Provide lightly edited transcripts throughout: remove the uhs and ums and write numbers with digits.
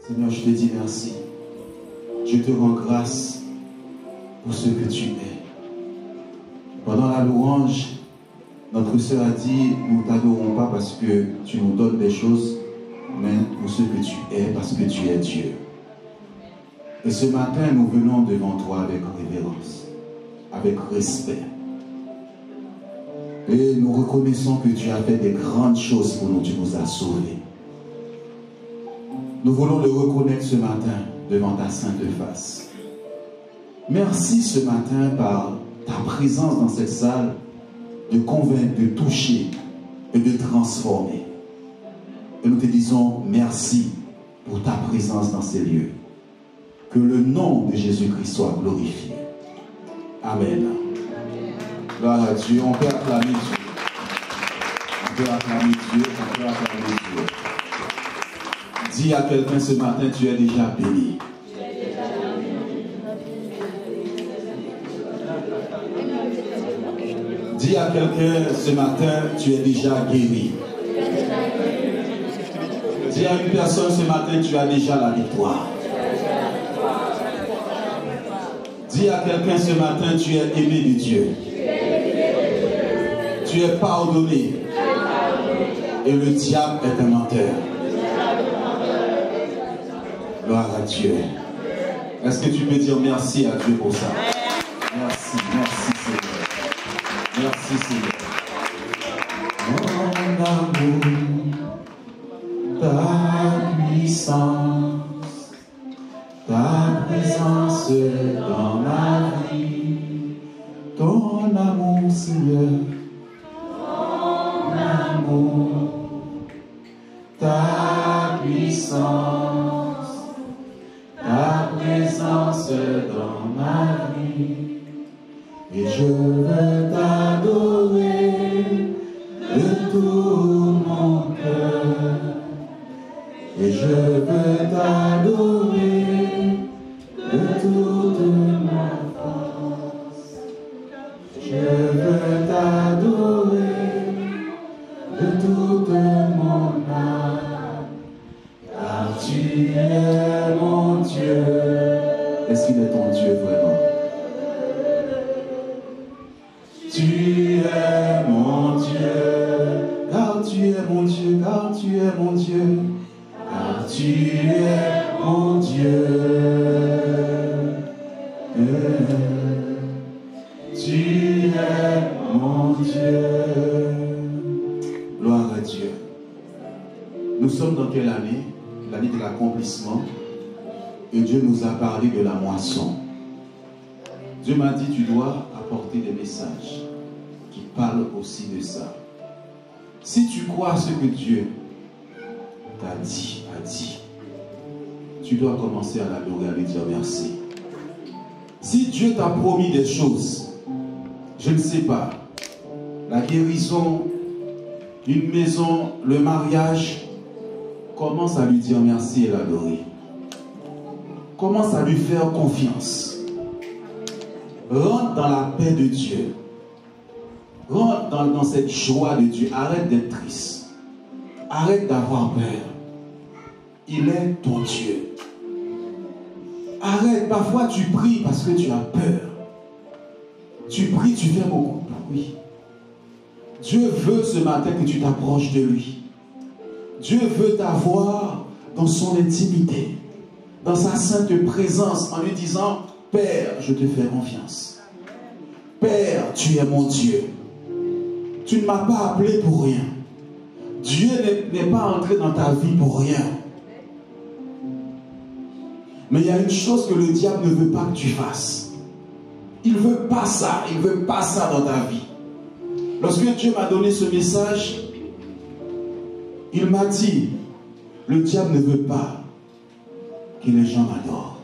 Seigneur, je te dis merci. Je te rends grâce pour ce que tu es. Pendant la louange, notre sœur a dit, nous ne t'adorons pas parce que tu nous donnes des choses, mais pour ce que tu es, parce que tu es Dieu. Et ce matin, nous venons devant toi avec révérence, avec respect. Et nous reconnaissons que tu as fait des grandes choses pour nous, tu nous as sauvés. Nous voulons le reconnaître ce matin devant ta sainte face. Merci ce matin par ta présence dans cette salle, de convaincre, de toucher et de transformer. Et nous te disons merci pour ta présence dans ces lieux. Que le nom de Jésus-Christ soit glorifié. Amen. Gloire à Dieu. On peut acclamer Dieu. On peut acclamer Dieu. On peut acclamer Dieu. Dis à quelqu'un ce matin, tu es déjà béni. Dis à quelqu'un ce matin, tu es déjà guéri. Dis à une personne ce matin, tu as déjà la victoire. Dis à quelqu'un ce matin, tu es aimé de Dieu. Tu es pardonné. Et le diable est un menteur. Gloire à Dieu. Est-ce que tu peux dire merci à Dieu pour ça? Merci, merci Seigneur. Merci Seigneur. Mon amour, ta puissance, ta présence dans ma vie, ton amour Seigneur, ton amour, ta puissance, ta présence dans ma vie. Et je veux t'adorer de tout mon cœur. Et je veux t'adorer de toute ma force. Je veux t'adorer de toute mon âme. Car tu es mon Dieu. Est-ce qu'il est ton Dieu vraiment? Tu es mon Dieu, car tu es mon Dieu, car tu es mon Dieu, car tu es mon Dieu. Tu es mon Dieu. Gloire à Dieu. Nous sommes dans quelle année? L'année de l'accomplissement. Et Dieu nous a parlé de la moisson. Dieu m'a dit, tu dois apporter des messages qui parlent aussi de ça. Si tu crois ce que Dieu t'a dit, tu dois commencer à l'adorer, à lui dire merci. Si Dieu t'a promis des choses, je ne sais pas, la guérison, une maison, le mariage, commence à lui dire merci et l'adorer. Commence à lui faire confiance. Rentre dans la paix de Dieu. Rentre dans cette joie de Dieu. Arrête d'être triste. Arrête d'avoir peur. Il est ton Dieu. Arrête. Parfois tu pries parce que tu as peur. Tu pries, tu fais beaucoup de bruit. Dieu veut ce matin que tu t'approches de lui. Dieu veut t'avoir dans son intimité, dans sa sainte présence, en lui disant, Père, je te fais confiance. Père, tu es mon Dieu. Tu ne m'as pas appelé pour rien. Dieu n'est pas entré dans ta vie pour rien. Mais il y a une chose que le diable ne veut pas que tu fasses. Il ne veut pas ça. Il ne veut pas ça dans ta vie. Lorsque Dieu m'a donné ce message, il m'a dit, le diable ne veut pas que les gens m'adorent.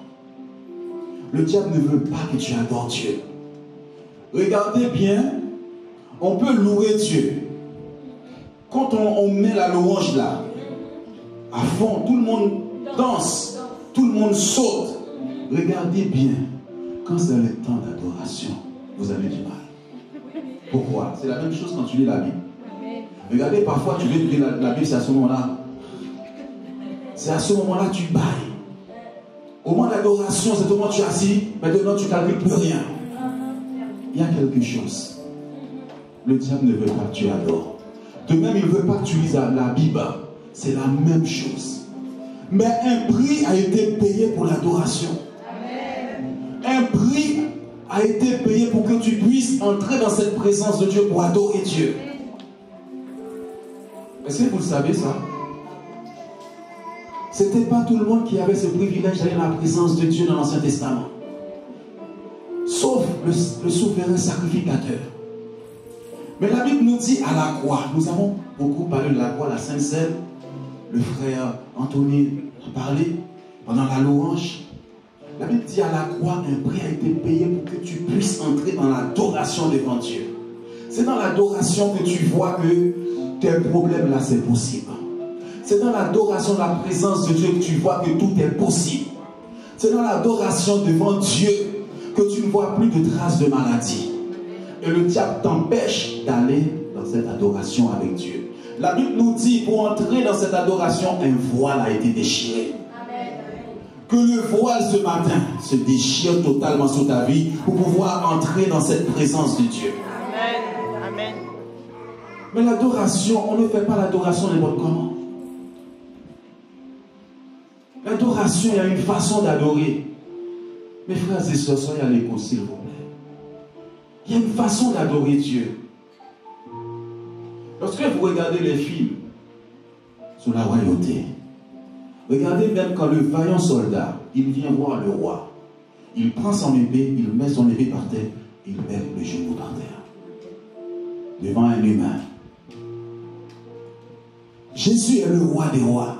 Le diable ne veut pas que tu adores Dieu. Regardez bien, on peut louer Dieu. Quand on met la louange là, à fond, tout le monde danse, tout le monde saute. Regardez bien, quand c'est le temps d'adoration, vous avez du mal. Pourquoi? C'est la même chose quand tu lis la Bible. Regardez, parfois tu veux lire la Bible, c'est à ce moment-là. C'est à ce moment-là que tu bailles. Au moment d'adoration, c'est au moment où tu es assis, maintenant tu ne calcules plus rien. Il y a quelque chose. Le diable ne veut pas que tu adores. De même, il ne veut pas que tu lises la Bible. C'est la même chose. Mais un prix a été payé pour l'adoration. Un prix a été payé pour que tu puisses entrer dans cette présence de Dieu pour adorer Dieu. Est-ce que vous le savez ça? Ce n'était pas tout le monde qui avait ce privilège d'aller dans la présence de Dieu dans l'Ancien Testament. Sauf le souverain sacrificateur. Mais la Bible nous dit à la croix. Nous avons beaucoup parlé de la croix, la Sainte Seine. Le frère Anthony a parlé pendant la louange. La Bible dit à la croix, un prix a été payé pour que tu puisses entrer dans l'adoration devant Dieu. C'est dans l'adoration que tu vois que tes problèmes là c'est possible. C'est dans l'adoration de la présence de Dieu que tu vois que tout est possible. C'est dans l'adoration devant Dieu que tu ne vois plus de traces de maladie. Et le diable t'empêche d'aller dans cette adoration avec Dieu. La Bible nous dit, pour entrer dans cette adoration, un voile a été déchiré. Que le voile ce matin se déchire totalement sur ta vie pour pouvoir entrer dans cette présence de Dieu. Amen. Amen. Mais l'adoration, on ne fait pas l'adoration n'importe comment. L'adoration, il y a une façon d'adorer. Mes frères et sœurs, soyez à l'écoute, s'il vous plaît. Il y a une façon d'adorer Dieu. Lorsque vous regardez les films sur la royauté, regardez même quand le vaillant soldat, il vient voir le roi. Il prend son épée, il met son épée par terre, il met le genou par terre. Devant un humain. Jésus est le roi des rois.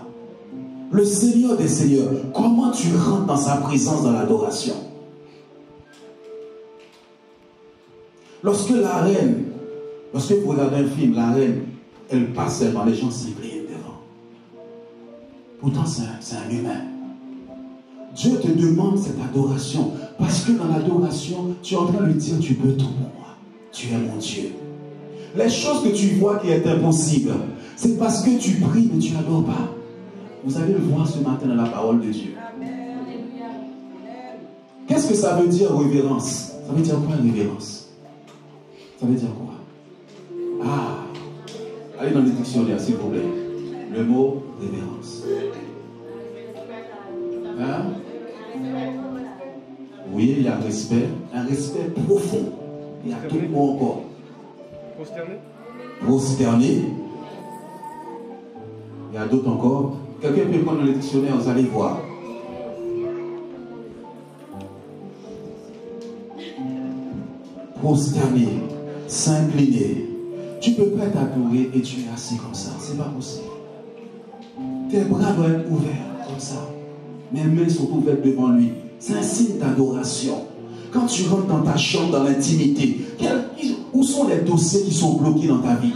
Le Seigneur des seigneurs. Comment tu rentres dans sa présence dans l'adoration? Lorsque la reine, lorsque vous regardez un film, la reine, elle passe seulement, les gens s'inclinent devant. Pourtant, c'est un humain. Dieu te demande cette adoration. Parce que dans l'adoration, tu es en train de lui dire, tu peux tout pour moi. Tu es mon Dieu. Les choses que tu vois qui est impossible, c'est parce que tu pries, mais tu n'adores pas. Vous allez le voir ce matin dans la parole de Dieu. Qu'est-ce que ça veut dire, révérence? Ça veut dire quoi, révérence? Ça veut dire quoi? Ah, allez dans les dictionnaires, s'il vous plaît. Le mot révérence. Hein? Oui, il y a un respect profond. Il y a tout le mot encore. Prosterné. Prosterné. Il y a d'autres encore. Quelqu'un peut prendre dans les dictionnaires, vous allez voir. Prosterné, s'incliner. Tu ne peux pas t'adorer et tu es assis comme ça. C'est pas possible. Tes bras doivent être ouverts comme ça. Mes mains sont ouvertes devant lui. C'est un signe d'adoration. Quand tu rentres dans ta chambre, dans l'intimité, où sont les dossiers qui sont bloqués dans ta vie?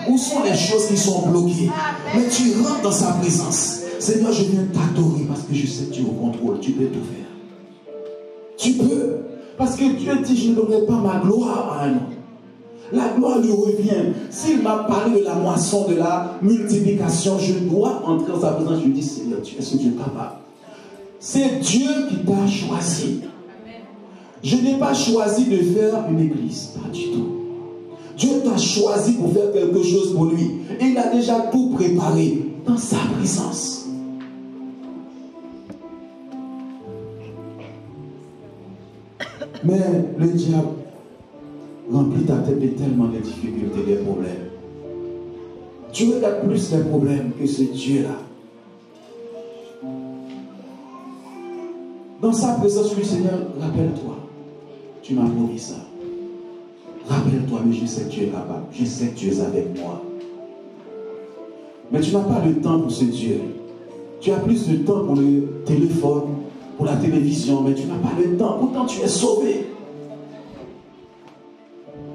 Où sont les choses qui sont bloquées? Mais tu rentres dans sa présence. Seigneur, je viens t'adorer parce que je sais que tu es au contrôle. Tu peux tout faire. Tu peux. Parce que Dieu dit, je ne donnerai pas ma gloire à un homme. La gloire lui revient. S'il m'a parlé de la moisson, de la multiplication, je dois entrer dans sa présence. Je lui dis, Seigneur, tu es ce Dieu capable. C'est Dieu qui t'a choisi. Je n'ai pas choisi de faire une église. Pas du tout. Dieu t'a choisi pour faire quelque chose pour lui. Et il a déjà tout préparé dans sa présence. Mais le diable remplit ta tête de tellement de difficultés, des problèmes. Tu regardes plus les problèmes que ce Dieu-là. Dans sa présence, le Seigneur, rappelle-toi. Tu m'as promis ça. Rappelle-toi, mais je sais que tu es capable. Je sais que tu es avec moi. Mais tu n'as pas le temps pour ce Dieu. Tu as plus de temps pour le téléphone, pour la télévision, mais tu n'as pas le temps. Pourtant, tu es sauvé.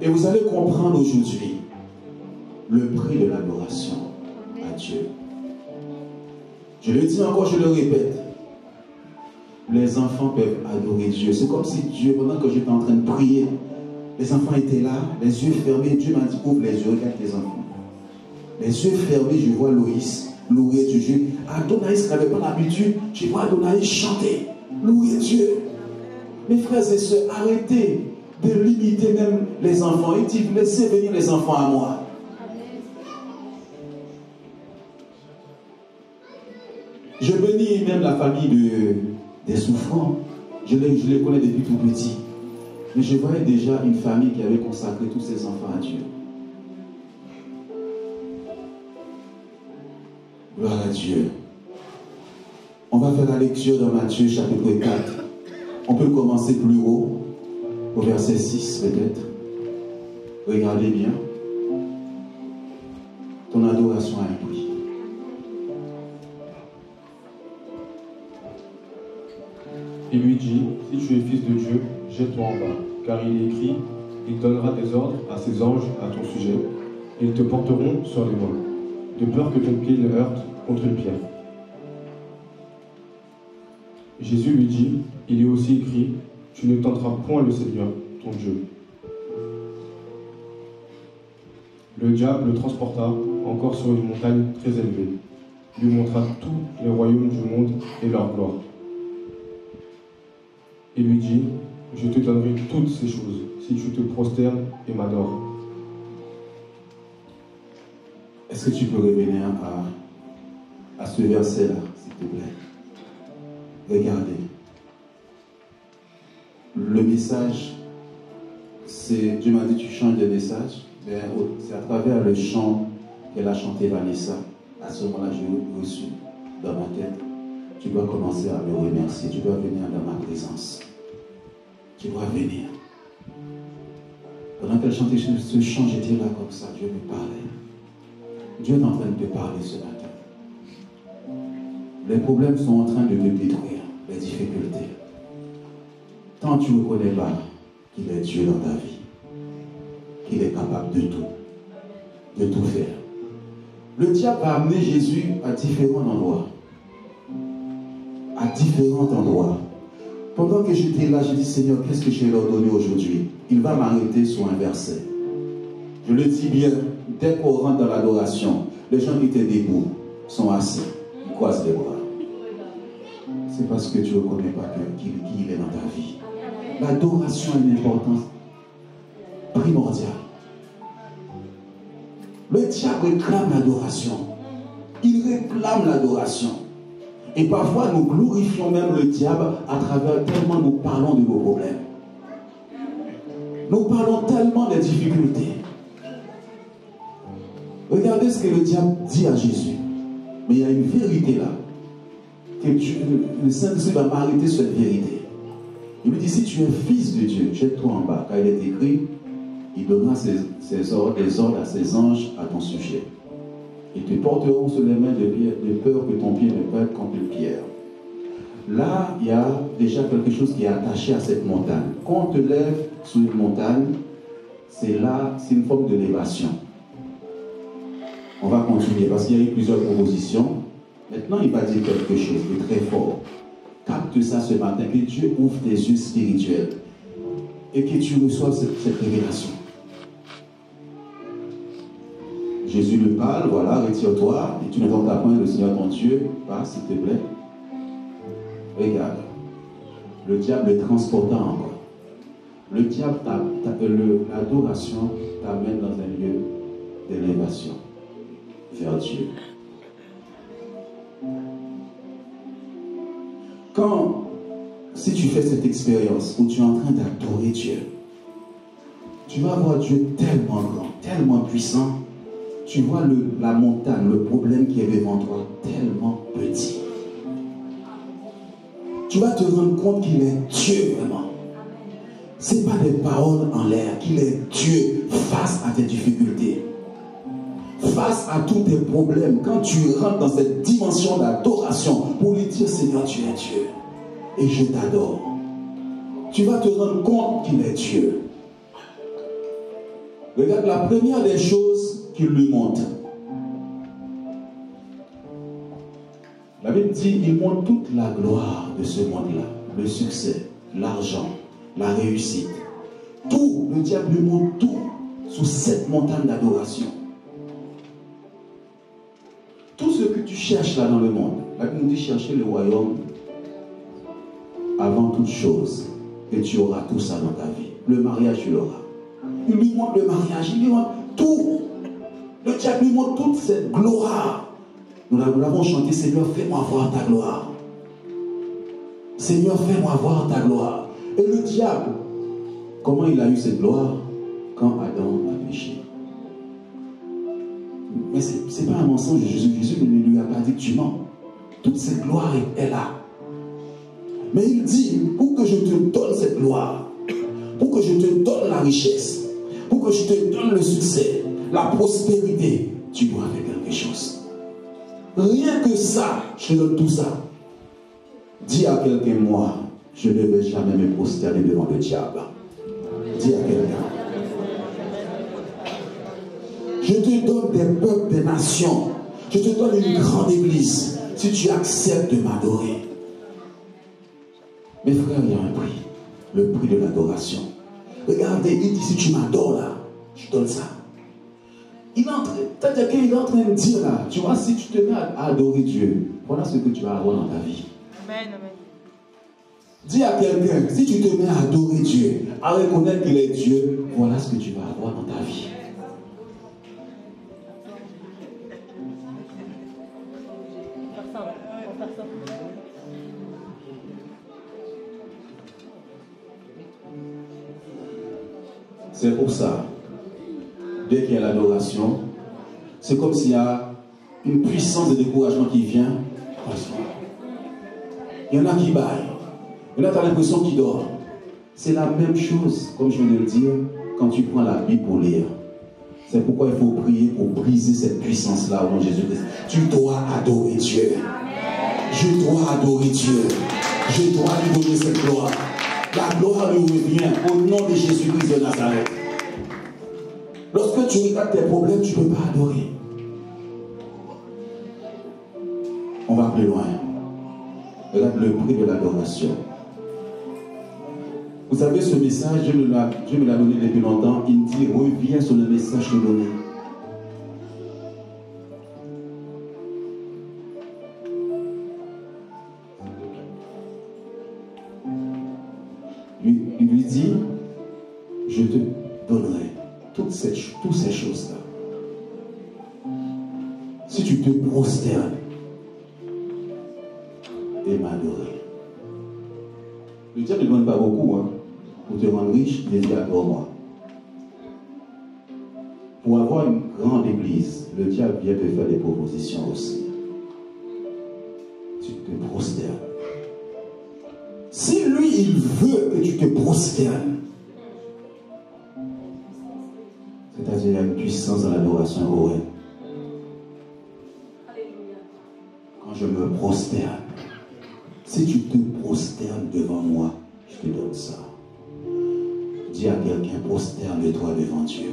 Et vous allez comprendre aujourd'hui le prix de l'adoration à Dieu. Je le dis encore, je le répète. Les enfants peuvent adorer Dieu. C'est comme si Dieu, pendant que j'étais en train de prier, les enfants étaient là, les yeux fermés. Dieu m'a dit, ouvre les yeux, regarde les enfants. Les yeux fermés, je vois Loïs louer Dieu. Adonaïs n'avait pas l'habitude, je vois Adonaïs chanter. Louez Dieu. Mes frères et sœurs, arrêtez de limiter même les enfants. Il dit, laissez venir les enfants à moi. Je bénis même la famille des souffrants. Je les connais depuis tout petit. Mais je voyais déjà une famille qui avait consacré tous ses enfants à Dieu. Gloire à Dieu. On va faire la lecture dans Matthieu chapitre 4. On peut commencer plus haut, au verset 6 peut-être. Regardez bien. Ton adoration a un prix. Il lui dit, si tu es fils de Dieu, jette-toi en bas, car il est écrit, il donnera des ordres à ses anges à ton sujet, et ils te porteront sur les mains, de peur que ton pied ne heurte contre une pierre. Jésus lui dit, il est aussi écrit, tu ne tenteras point le Seigneur, ton Dieu. Le diable le transporta encore sur une montagne très élevée, lui montra tous les royaumes du monde et leur gloire. Il lui dit, je te donnerai toutes ces choses, si tu te prosternes et m'adores. Est-ce que tu peux revenir à ce verset-là, s'il te plaît? Regardez. Le message, c'est, Dieu m'a dit, tu changes de message. C'est à travers le chant qu'elle a chanté Vanessa. À ce moment-là, j'ai reçu dans ma tête. Tu dois commencer à me remercier. Tu dois venir dans ma présence. Tu dois venir. Pendant qu'elle chantait ce chant, j'étais là comme ça. Dieu me parlait. Dieu est en train de te parler ce matin. Les problèmes sont en train de te détruire. Les difficultés. Tant tu ne reconnais pas qu'il est Dieu dans ta vie, qu'il est capable de tout faire. Le diable va amener Jésus à différents endroits. À différents endroits. Pendant que j'étais là, j'ai dit, Seigneur, qu'est-ce que je vais leur donner aujourd'hui? Il va m'arrêter sur un verset. Je le dis bien, dès qu'on rentre dans l'adoration, les gens qui étaient debout sont assis, ils croisent les bras. C'est parce que tu ne reconnais pas qui il est dans ta vie. L'adoration a une importance primordiale. Le diable réclame l'adoration. Il réclame l'adoration. Et parfois, nous glorifions même le diable à travers tellement nous parlons de nos problèmes. Nous parlons tellement des difficultés. Regardez ce que le diable dit à Jésus. Mais il y a une vérité là. Que le Saint-Esprit va m'arrêter sur cette vérité. Il lui dit, si tu es fils de Dieu, jette-toi en bas. Car il est écrit, il donnera des ordres à ses anges à ton sujet. Ils te porteront sur les mains de peur que ton pied ne pète contre une pierre. Là, il y a déjà quelque chose qui est attaché à cette montagne. Quand on te lève sur une montagne, c'est là, c'est une forme de l'élévation. On va continuer parce qu'il y a eu plusieurs propositions. Maintenant, il va dire quelque chose de très fort. Capte ça ce matin, que Dieu ouvre tes yeux spirituels et que tu reçoives cette révélation. Jésus lui parle, voilà, retire-toi, et tu ne tenteras point le Seigneur ton Dieu. Passe, s'il te plaît. Regarde. Le diable est transportant encore. Le diable, l'adoration t'amène dans un lieu d'élévation vers Dieu. Si tu fais cette expérience où tu es en train d'adorer Dieu, tu vas voir Dieu tellement grand, tellement puissant. Tu vois la montagne, le problème qui est devant toi, tellement petit. Tu vas te rendre compte qu'il est Dieu vraiment. Ce n'est pas des paroles en l'air, qu'il est Dieu face à tes difficultés. Face à tous tes problèmes, quand tu rentres dans cette dimension d'adoration pour lui dire, Seigneur, tu es Dieu et je t'adore, tu vas te rendre compte qu'il est Dieu. Regarde la première des choses qu'il lui montre. La Bible dit, il montre toute la gloire de ce monde-là, le succès, l'argent, la réussite. Tout, le diable lui montre tout sous cette montagne d'adoration. Tout ce que tu cherches là dans le monde, la Bible nous dit chercher le royaume toutes choses et tu auras tout ça dans ta vie. Le mariage, tu l'auras. Il lui montre le mariage, il lui montre tout. Le diable lui montre toute cette gloire. Nous l'avons chanté, Seigneur, fais-moi voir ta gloire. Seigneur, fais-moi voir ta gloire. Et le diable, comment il a eu cette gloire? Quand Adam a péché. Mais ce n'est pas un mensonge de Jésus. Jésus ne lui a pas dit que tu mens. Toute cette gloire est là. Mais il dit, pour que je te donne cette gloire, pour que je te donne la richesse, pour que je te donne le succès, la prospérité, tu dois faire quelque chose. Rien que ça, je te donne tout ça. Dis à quelqu'un, moi, je ne vais jamais me prosterner devant le diable. Dis à quelqu'un. Je te donne des peuples, des nations. Je te donne une grande église. Si tu acceptes de m'adorer. Mes frères, il y a un prix. Le prix de l'adoration. Regardez, il dit, si tu m'adores là, je donne ça. Il est en train de dire là, tu vois, si tu te mets à adorer Dieu, voilà ce que tu vas avoir dans ta vie. Amen, amen. Dis à quelqu'un, si tu te mets à adorer Dieu, à reconnaître qu'il est Dieu, voilà ce que tu vas avoir dans ta vie. C'est pour ça, dès qu'il y a l'adoration, c'est comme s'il y a une puissance de découragement qui vient. Il y en a qui baillent. Il y en a qui ont l'impression qu'ils dorment. C'est la même chose, comme je viens de le dire, quand tu prends la Bible pour lire. C'est pourquoi il faut prier pour briser cette puissance-là au nom de Jésus-Christ. Tu dois adorer Dieu. Je dois adorer Dieu. Je dois lui donner cette gloire. La gloire lui revient au nom de Jésus-Christ de Nazareth. Lorsque tu regardes tes problèmes, tu ne peux pas adorer. On va plus loin. Regarde le prix de l'adoration. Vous savez, ce message, Dieu me l'a donné depuis longtemps. Il me dit, reviens sur le message que je t'ai donné. Il lui dit, je te donnerai toutes ces choses-là. Si tu te prosternes et m'adorer. Le diable ne demande pas beaucoup, hein. Pour te rendre riche, il dit adore-moi. Pour avoir une grande église, le diable vient te faire des propositions aussi. Tu te prosternes. Si lui, il veut que tu te prosternes, c'est-à-dire il y a une puissance dans l'adoration Owen. Quand je me prosterne, si tu te prosternes devant moi, je te donne ça. Dis à quelqu'un, prosterne-toi devant Dieu.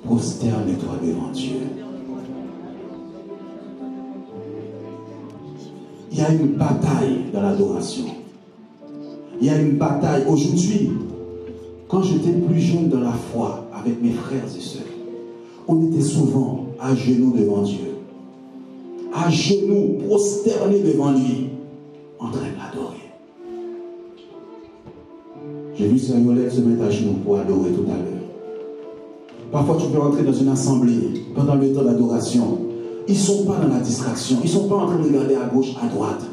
Prosterne-toi devant Dieu. Il y a une bataille dans l'adoration. Il y a une bataille. Aujourd'hui, quand j'étais plus jeune dans la foi, avec mes frères et sœurs, on était souvent à genoux devant Dieu. À genoux, prosternés devant lui, en train de l'adorer. J'ai vu Sœur Yolette se mettre à genoux pour adorer tout à l'heure. Parfois, tu peux rentrer dans une assemblée pendant le temps d'adoration. Ils ne sont pas dans la distraction. Ils ne sont pas en train de regarder à gauche, à droite.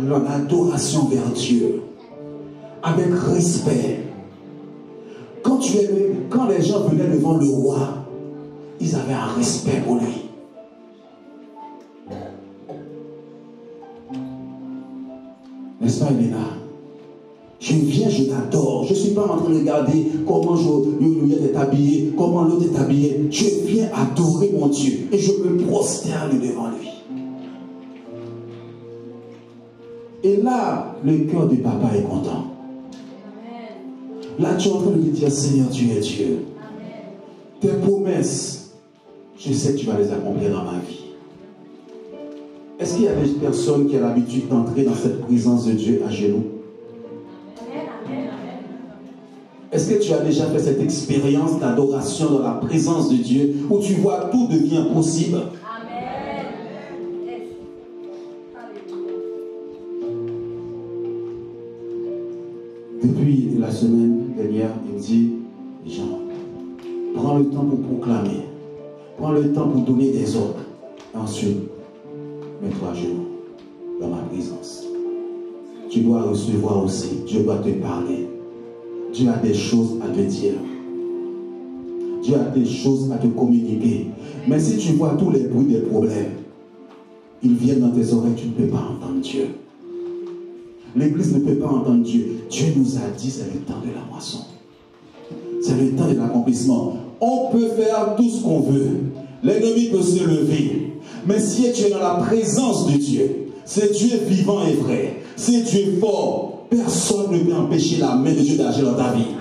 L'adoration vers Dieu. Avec respect. Quand les gens venaient devant le roi, ils avaient un respect pour lui. N'est-ce pas, Elena? Je viens, je t'adore. Je ne suis pas en train de regarder comment Yoyoya est habillé, comment l'autre est habillé. Je viens adorer mon Dieu et je me prosterne devant lui. Et là, le cœur du papa est content. Là, tu es en train de lui dire, Seigneur, tu es Dieu. Tes promesses, je sais que tu vas les accomplir dans ma vie. Est-ce qu'il y a des personnes qui ont l'habitude d'entrer dans cette présence de Dieu à genoux? Est-ce que tu as déjà fait cette expérience d'adoration dans la présence de Dieu où tu vois que tout devient possible? Depuis la semaine dernière, il me dit, Jean, prends le temps pour proclamer. Prends le temps pour donner des ordres. Ensuite, mets-toi à genoux dans ma présence. Tu dois recevoir aussi. Dieu doit te parler. Dieu a des choses à te dire. Dieu a des choses à te communiquer. Mais si tu vois tous les bruits des problèmes, ils viennent dans tes oreilles, tu ne peux pas entendre Dieu. L'église ne peut pas entendre Dieu. Dieu nous a dit, c'est le temps de la moisson. C'est le temps de l'accomplissement. On peut faire tout ce qu'on veut. L'ennemi peut se lever. Mais si tu es dans la présence de Dieu, c'est Dieu vivant et vrai. C'est Dieu fort. Personne ne peut empêcher la main de Dieu d'agir dans ta vie.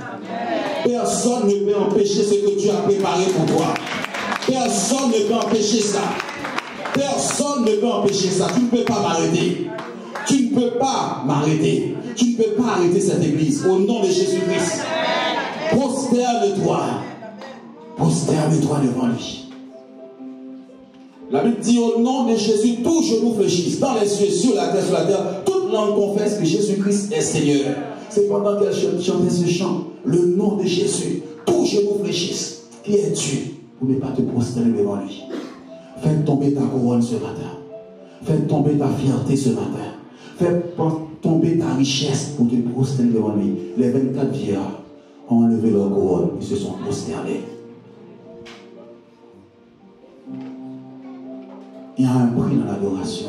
Personne ne peut empêcher ce que Dieu a préparé pour toi. Personne ne peut empêcher ça. Personne ne peut empêcher ça. Tu ne peux pas m'arrêter. Tu ne peux pas m'arrêter. Tu ne peux pas arrêter cette église. Au nom de Jésus-Christ. Prosterne-toi. Prosterne-toi devant lui. La Bible dit au nom de Jésus, tous genoux fléchissent. Dans les cieux, sur la terre, toute langue confesse que Jésus-Christ est Seigneur. C'est pendant qu'elle chantait ce chant, le nom de Jésus, tous genoux fléchissent. Qui es-tu pour ne pas te prosterner devant lui? Fais tomber ta couronne ce matin. Fais tomber ta fierté ce matin. Fais tomber ta richesse pour te prosterner devant lui. Les 24 vieillards ont enlevé leur couronne. Ils se sont prosternés. Il y a un prix dans l'adoration.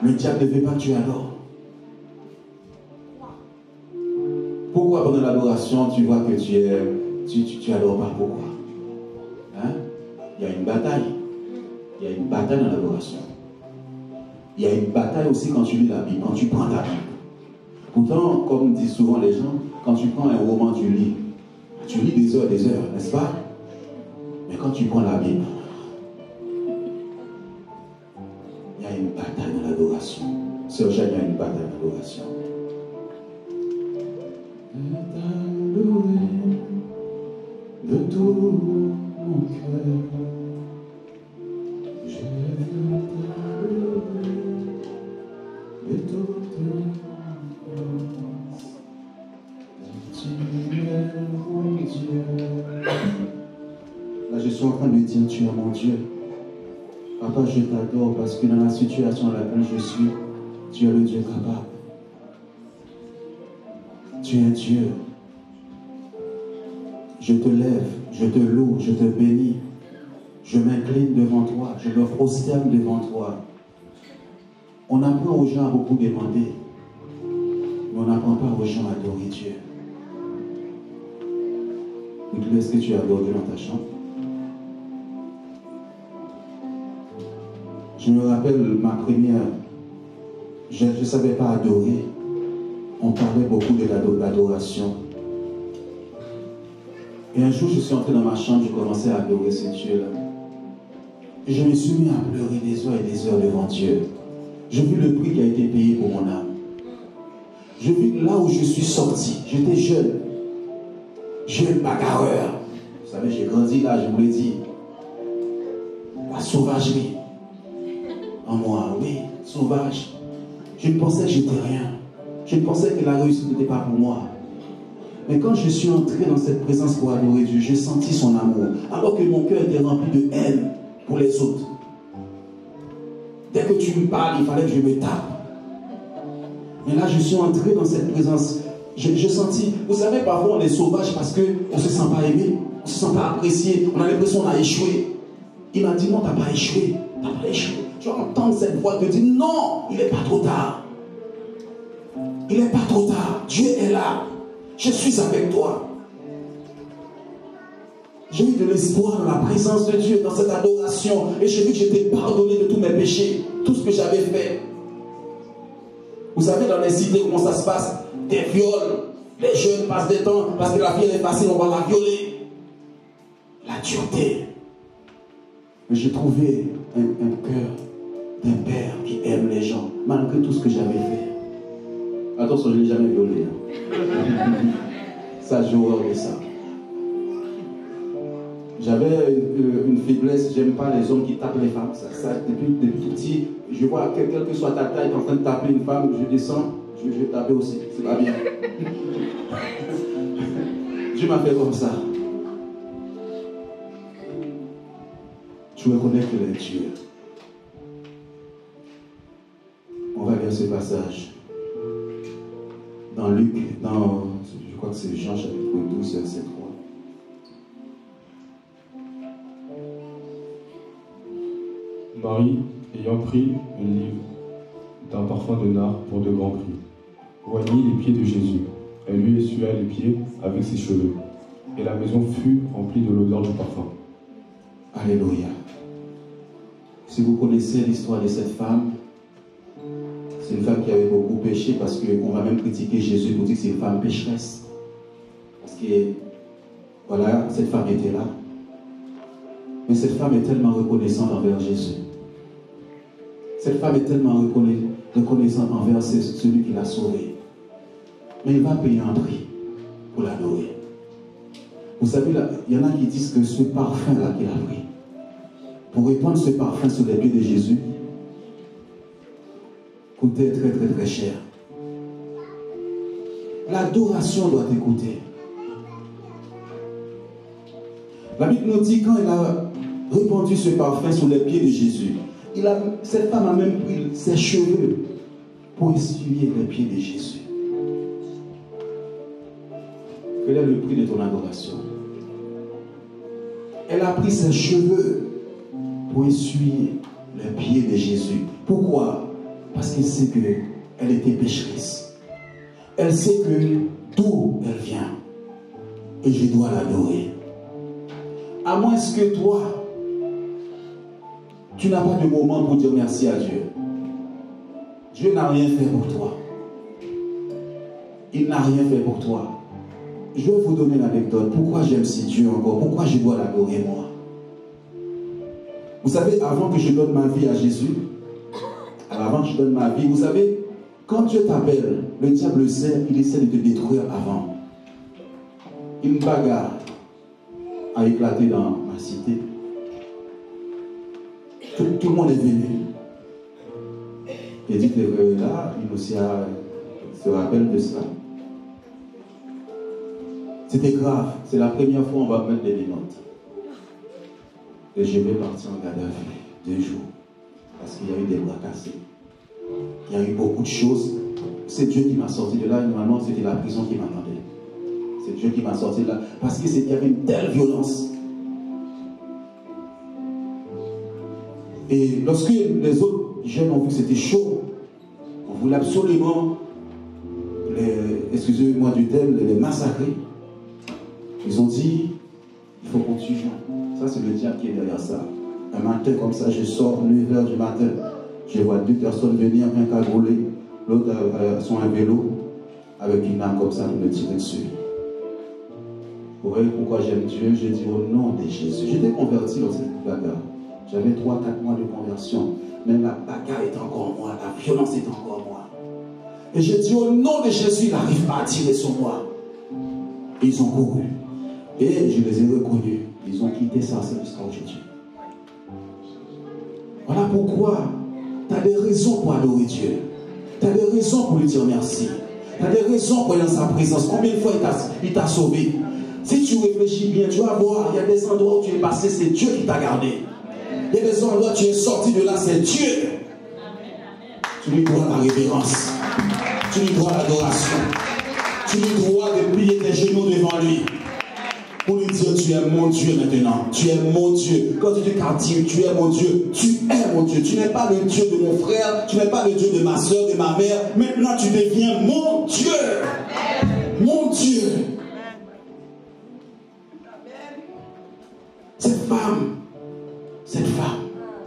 Le diable ne veut pas que tu adores. Pourquoi pendant l'adoration tu vois que tu adores pas? Pourquoi? Hein? Il y a une bataille. Il y a une bataille dans l'adoration. Il y a une bataille aussi quand tu lis la Bible, quand tu prends ta Bible. Pourtant, comme disent souvent les gens, quand tu prends un roman, tu lis des heures, n'est-ce pas? Mais quand tu prends la Bible, il y a une bataille dans l'adoration. Sœur Jeanne, il y a une bataille dans l'adoration. De tout mon cœur, je t'adorerai de toute mon force. Tu es mon Dieu. Là, je suis en train de dire, tu es mon Dieu. Papa, je t'adore parce que dans la situation dans laquelle je suis, tu es le Dieu capable. Tu es Dieu. Je te lève, je te loue, je te bénis. Je m'incline devant toi, je me prosterne devant toi. On apprend aux gens à beaucoup demander, mais on n'apprend pas aux gens à adorer Dieu. Donc, est-ce que tu as adoré dans ta chambre? Je me rappelle ma première, je ne savais pas adorer. On parlait beaucoup de l'adoration. Et un jour, je suis entré dans ma chambre, j'ai commencé à adorer ce Dieu-là. Et je me suis mis à pleurer des heures et des heures devant Dieu. J'ai vu le prix qui a été payé pour mon âme. J'ai vu là où je suis sorti. J'étais jeune bagarreur. Vous savez, j'ai grandi là, je vous l'ai dit. La sauvagerie. En moi, oui, sauvage. Je pensais que j'étais rien. Je pensais que la réussite n'était pas pour moi. Mais quand je suis entré dans cette présence pour adorer Dieu, j'ai senti son amour. Alors que mon cœur était rempli de haine pour les autres. Dès que tu me parles, il fallait que je me tape. Mais là, je suis entré dans cette présence. J'ai senti, vous savez, parfois on est sauvage parce qu'on ne se sent pas aimé, on ne se sent pas apprécié, on a l'impression qu'on a échoué. Il m'a dit non, tu n'as pas échoué, tu n'as pas échoué. Tu vas entendre cette voix te dire non, il n'est pas trop tard. Il n'est pas trop tard. Dieu est là. Je suis avec toi. J'ai eu de l'espoir dans la présence de Dieu, dans cette adoration. Et j'ai vu que j'étais pardonné de tous mes péchés, tout ce que j'avais fait. Vous savez, dans les cités, comment ça se passe? Des viols. Les jeunes passent des temps, parce que la fille elle est facile, on va la violer. La dureté. Mais j'ai trouvé un cœur d'un père qui aime les gens, malgré tout ce que j'avais fait. Attention, je ne l'ai jamais violé. Ça, j'ai horreur de ça. J'avais une faiblesse, j'aime pas les hommes qui tapent les femmes. Ça, depuis tout petit, je vois quelle que soit ta taille, tu es en train de taper une femme, je descends, Je vais taper aussi, c'est pas bien. Dieu m'a fait comme ça. Tu reconnais que est Dieu. On va lire ce passage. Dans Luc, je crois que c'est Jean chapitre 12, verset 3. Marie, ayant pris une livre d'un parfum de nard pour de grands prix, joignit les pieds de Jésus. Elle lui essuya les pieds avec ses cheveux. Et la maison fut remplie de l'odeur du parfum. Alléluia. Si vous connaissez l'histoire de cette femme, c'est une femme qui avait beaucoup péché, parce qu'on va même critiquer Jésus pour dire que c'est une femme pécheresse. Parce que, voilà, cette femme était là. Mais cette femme est tellement reconnaissante envers Jésus. Cette femme est tellement reconnaissante envers celui qui l'a sauvée. Mais il va payer un prix pour l'adorer. Vous savez, il y en a qui disent que ce parfum-là qu'il a pris, pour répandre ce parfum sur les pieds de Jésus, coûtait très très très cher. L'adoration doit t'écouter. La Bible nous dit quand il a répandu ce parfum sur les pieds de Jésus, cette femme a même pris ses cheveux pour essuyer les pieds de Jésus. Quel est le prix de ton adoration? Elle a pris ses cheveux pour essuyer les pieds de Jésus. Pourquoi? Parce qu'elle sait qu'elle était pécheresse. Elle sait que d'où elle vient. Et je dois l'adorer. À moins que toi, tu n'as pas de moment pour dire merci à Dieu. Dieu n'a rien fait pour toi. Il n'a rien fait pour toi. Je vais vous donner l'anecdote. Pourquoi j'aime si Dieu encore? Pourquoi je dois l'adorer moi? Vous savez, avant que je donne ma vie à Jésus, avant que je donne ma vie, vous savez, quand Dieu t'appelle, le diable sait, il essaie de te détruire avant. Une bagarre a éclaté dans ma cité. Tout le monde est venu. Et dit que là, il aussi se rappelle de cela. C'était grave. C'est la première fois qu'on va mettre des menottes. Et je vais partir en garde à vue 2 jours. Parce qu'il y a eu des bras cassés. Il y a eu beaucoup de choses. C'est Dieu qui m'a sorti de là. Normalement, c'était la prison qui m'attendait. C'est Dieu qui m'a sorti de là. Parce qu'il y avait une telle violence. Et lorsque les autres jeunes ont vu que c'était chaud, on voulait absolument, excusez-moi du terme, les massacrer. Ils ont dit, il faut qu'on tue Jean. Ça, c'est le diable qui est derrière ça. Un matin comme ça, je sors 9h du matin. Je vois 2 personnes venir, un cagoulé, l'autre sur un vélo, avec une arme comme ça, pour me tirer dessus. Vous voyez pourquoi j'aime Dieu? J'ai dit au nom de Jésus. J'étais converti dans cette bagarre. J'avais 3-4 mois de conversion. Même la bagarre est encore moi, la violence est encore moi. Et j'ai dit au nom de Jésus, il n'arrive pas à tirer sur moi. Et ils ont couru. Et je les ai reconnus. Ils ont quitté ça jusqu'à aujourd'hui. Voilà pourquoi tu as des raisons pour adorer Dieu. Tu as des raisons pour lui dire merci. Tu as des raisons pour aller dans sa présence. Combien de fois il t'a sauvé? Si tu réfléchis bien, tu vas voir, il y a des endroits où tu es passé, c'est Dieu qui t'a gardé. Il y a des endroits où tu es sorti de là, c'est Dieu. Tu lui dois la révérence. Tu lui dois l'adoration. Tu lui dois de plier tes genoux devant lui. Pour lui dire, tu es mon Dieu maintenant. Tu es mon Dieu. Quand tu dis captif, tu es mon Dieu. Tu es mon Dieu. Tu n'es pas le Dieu de mon frère. Tu n'es pas le Dieu de ma soeur, de ma mère. Maintenant, tu deviens mon Dieu. Mon Dieu. Cette femme,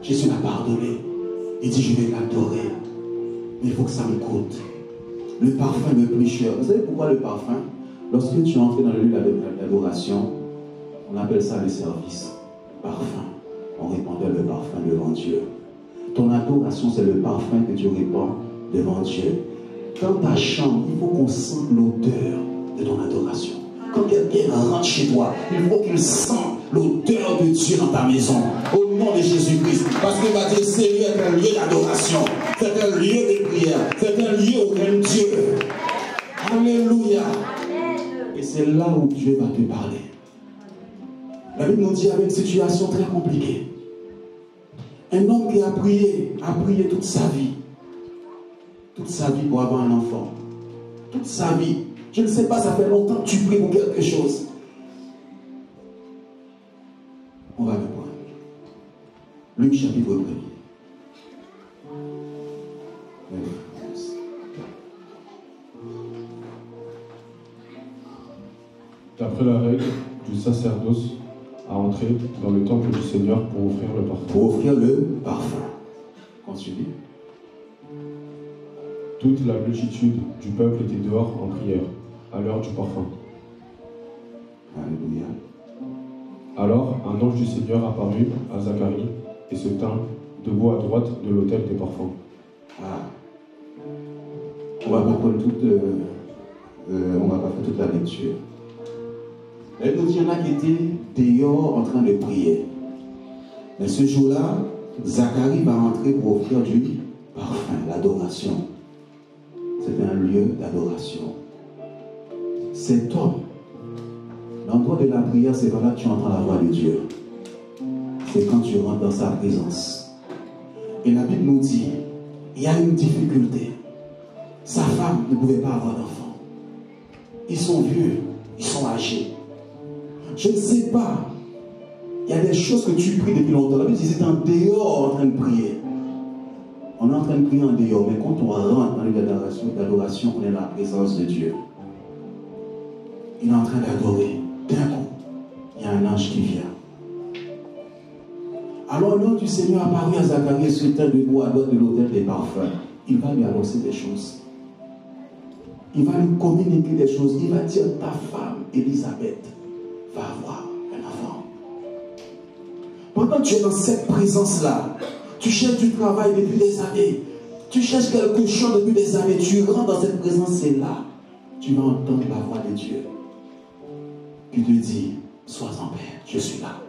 Jésus l'a pardonné. Il dit, je vais l'adorer. Mais il faut que ça me coûte. Le parfum le plus cher. Vous savez pourquoi le parfum? Lorsque tu entres dans le lieu d'adoration, on appelle ça le service. Parfum. On répandait le parfum devant Dieu. Ton adoration, c'est le parfum que tu répands devant Dieu. Dans ta chambre, il faut qu'on sente l'odeur de ton adoration. Quand quelqu'un rentre chez toi, il faut qu'il sente l'odeur de Dieu Dieu dans ta maison. Au nom de Jésus-Christ. Parce que va dire, Seigneur est un lieu d'adoration. C'est un lieu de prière. C'est un lieu où aime Dieu. Alléluia. Et c'est là où Dieu va te parler. La Bible nous dit avec une situation très compliquée. Un homme qui a prié toute sa vie. Toute sa vie pour avoir un enfant. Toute sa vie. Je ne sais pas, ça fait longtemps que tu pries pour quelque chose. On va le voir. Luc chapitre 1er. D'après la règle du sacerdoce, à entrer dans le temple du Seigneur pour offrir le parfum. Pour offrir le parfum. Continue. Toute la multitude du peuple était dehors en prière, à l'heure du parfum. Alléluia. Alors un ange du Seigneur apparut à Zacharie et se tint debout à droite de l'autel des parfums. Ah. On va pas prendre on va pas faire toute la lecture. Elle nous dit qu'il y en a qui étaient dehors en train de prier. Mais ce jour-là, Zacharie va entrer pour offrir du parfum, l'adoration. C'est un lieu d'adoration. Cet homme, l'endroit de la prière, c'est pas là que tu entends la voix de Dieu. C'est quand tu rentres dans sa présence. Et la Bible nous dit, il y a une difficulté. Sa femme ne pouvait pas avoir d'enfant. Ils sont vieux, ils sont âgés. Je ne sais pas. Il y a des choses que tu pries depuis longtemps. La Bible dit, c'est en dehors en train de prier. On est en train de prier en dehors, mais quand on rentre dans l'adoration, on est dans la présence de Dieu. Il est en train d'adorer. D'un coup, il y a un ange qui vient. Alors l'ange du Seigneur apparut à Zacharie sur le terre debout à droite de l'autel des parfums. Il va lui annoncer des choses. Il va lui communiquer des choses. Il va dire, ta femme, Élisabeth, va avoir un enfant. Pendant que tu es dans cette présence-là, tu cherches du travail depuis des années, tu cherches quelque chose depuis des années, tu rentres dans cette présence, c'est là, tu vas entendre la voix de Dieu qui te dit, sois en paix, je suis là.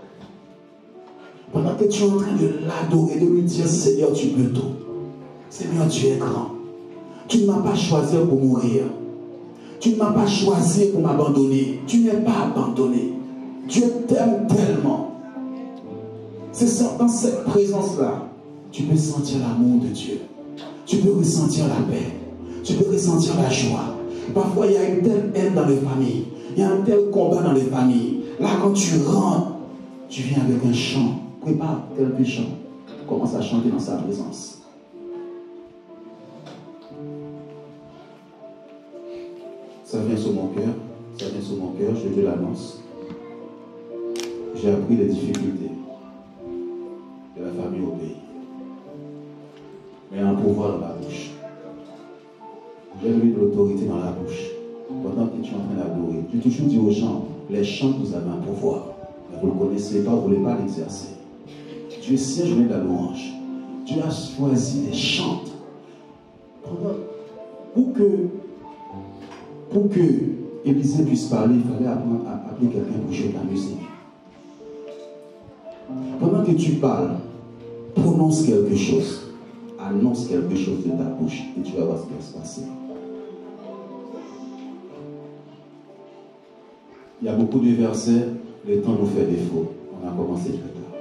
Pendant que tu es en train de l'adorer, de lui dire, Seigneur, tu peux tout. Seigneur, tu es grand. Tu ne m'as pas choisi pour mourir. Tu ne m'as pas choisi pour m'abandonner. Tu n'es pas abandonné. Dieu t'aime tellement. C'est dans cette présence-là, tu peux sentir l'amour de Dieu. Tu peux ressentir la paix. Tu peux ressentir la joie. Parfois, il y a une telle haine dans les familles. Il y a un tel combat dans les familles. Là, quand tu rentres, tu viens avec un chant. Prépare quelques chants. Commence à chanter dans sa présence. Ça vient sur mon cœur. Ça vient sur mon cœur. Je te l'annonce. J'ai appris les difficultés de la famille au pays. Mais un pouvoir dans la bouche. J'ai mis de l'autorité dans la bouche. Pendant que tu es en train d'adorer, je toujours dis aux gens, les chants, vous avez un pouvoir. Mais vous ne le connaissez pas, vous ne voulez pas l'exercer. Dieu sait, je mets de la louange. Dieu a choisi les chants. Pour que Élisée puisse parler, il fallait appeler quelqu'un pour jouer de la musique. Pendant que tu parles, prononce quelque chose. Annonce quelque chose de ta bouche et tu vas voir ce qui va se passer. Il y a beaucoup de versets, le temps nous fait défaut. On a commencé très tard.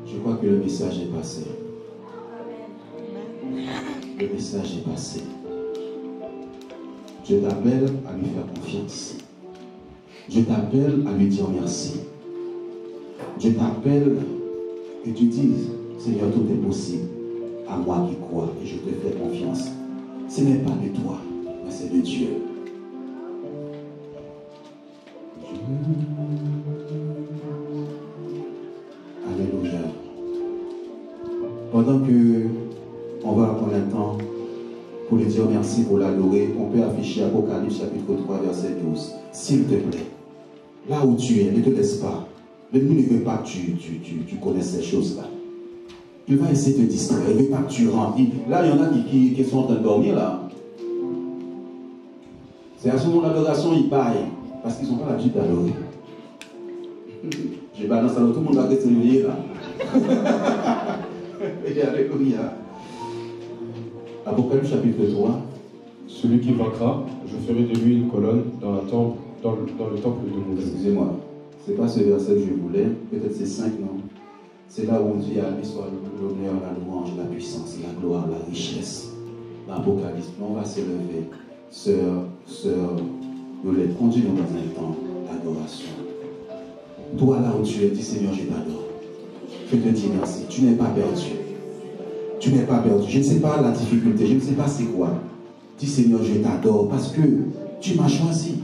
Je crois que le message est passé. Le message est passé. Je t'appelle à lui faire confiance. Je t'appelle à lui dire merci. Je t'appelle que tu dises, Seigneur, tout est possible. À moi qui crois et je te fais confiance. Ce n'est pas de toi, mais c'est de Dieu. Alléluia. Pendant que on va prendre un temps pour lui dire merci, pour l'adorer, on peut afficher Apocalypse chapitre 3 verset 12. S'il te plaît, là où tu es, ne te laisse pas. L'ennemi ne veut pas que tu connaisses ces choses-là. Il va essayer de te distraire, il ne veut pas que tu rentres. Là, il y en a qui sont en train de dormir là. C'est à ce moment d'adoration, ils baillent, parce qu'ils n'ont pas l'habitude d'adorer. Je balance alors tout le monde va rester lié là. Alléluia. Apocalypse chapitre 3. Celui qui vaincra, je ferai de lui une colonne dans le temple de mon Dieu. Excusez-moi, c'est pas ce verset que je voulais, peut-être c'est 5, non? C'est là où on dit à lui soit l'honneur, la louange, la puissance, la gloire, la richesse. L'Apocalypse, on va s'élever. Sœur, nous les conduisons dans un temps d'adoration. Toi là où tu es, dis Seigneur, je t'adore. Je te dis merci, tu n'es pas perdu. Tu n'es pas perdu. Je ne sais pas la difficulté, je ne sais pas c'est quoi. Dis Seigneur, je t'adore parce que tu m'as choisi.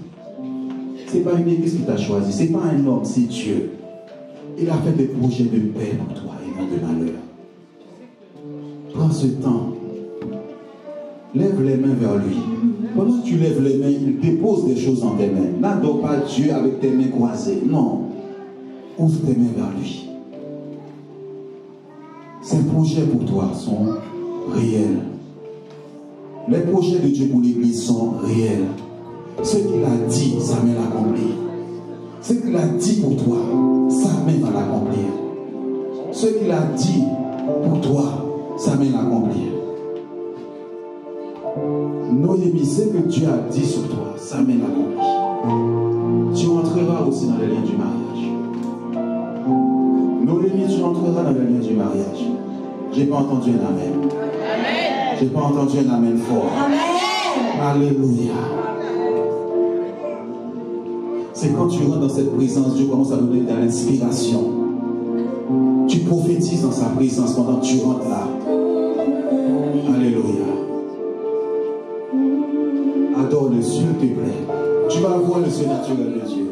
Ce n'est pas une église qui t'a choisi, ce n'est pas un homme, c'est Dieu. Il a fait des projets de paix pour toi et non de malheur. Prends ce temps. Lève les mains vers lui. Pendant que tu lèves les mains, il dépose des choses dans tes mains. N'adore pas Dieu avec tes mains croisées. Non. Ouvre tes mains vers lui. Ses projets pour toi sont réels. Les projets de Dieu pour l'église sont réels. Ce qu'il a dit, sa main l'accomplit. Ce qu'il a dit pour toi, sa main va l'accomplir. Ce qu'il a dit pour toi, sa main l'accomplir. Noémie, ce que Dieu a dit sur toi, sa main l'accomplit. Tu entreras aussi dans les liens du mariage. Noémie, tu entreras dans les liens du mariage. J'ai pas entendu un amen. J'ai pas entendu un amen fort. Amen. Alléluia. C'est quand tu rentres dans cette présence, Dieu commence à donner de l'inspiration. Tu prophétises dans sa présence pendant que tu rentres là. Alléluia. Adore-le, s'il te plaît. Tu vas voir le surnaturel de Dieu.